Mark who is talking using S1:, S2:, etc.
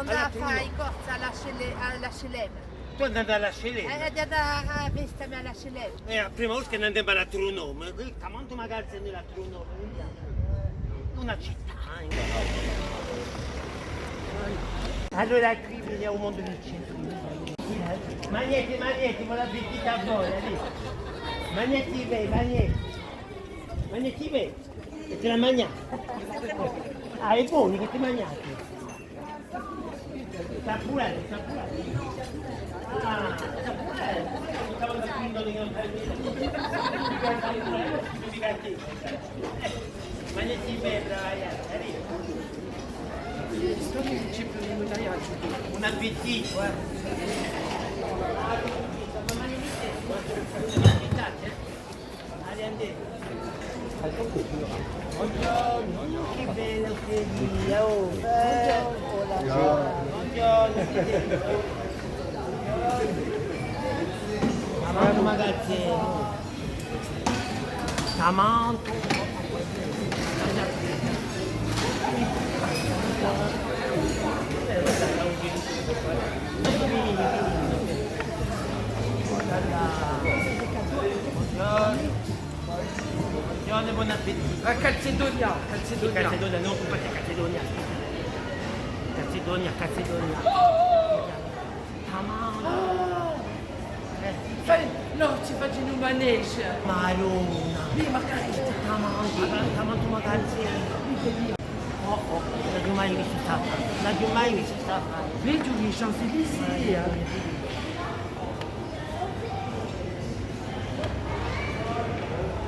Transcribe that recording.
S1: andare a fare i corsi alla Celema.
S2: Tu andando alla Celena?
S1: A vestire alla Celema.
S2: Prima volta che andiamo alla Trunome, quanto magari se nella Trunome, una città. Allora qui vediamo un mondo del centro. Magnetti, con la vestita buona, lì. Magnetti, e te la mangiate. Ah, è buono che ti mangiate. Sta pure. Ah, sta pure. Stavo capendo che non fai Magnetti, brava, un appetito, Buongiorno, che bello che dia, buongiorno, Tamanto magazzino, tamanto. Buongiorno, buon appetito.
S3: A Calzedonia.
S2: Calzedonia, non occupate Calzedonia. Calzedonia.
S3: No, ci facciamo un manege.
S2: Maruna.
S3: Lì, magari.
S2: Tamanto magazzino. Oh, non l'ho mai visto sta.
S3: Vedo che Champs-Élysées.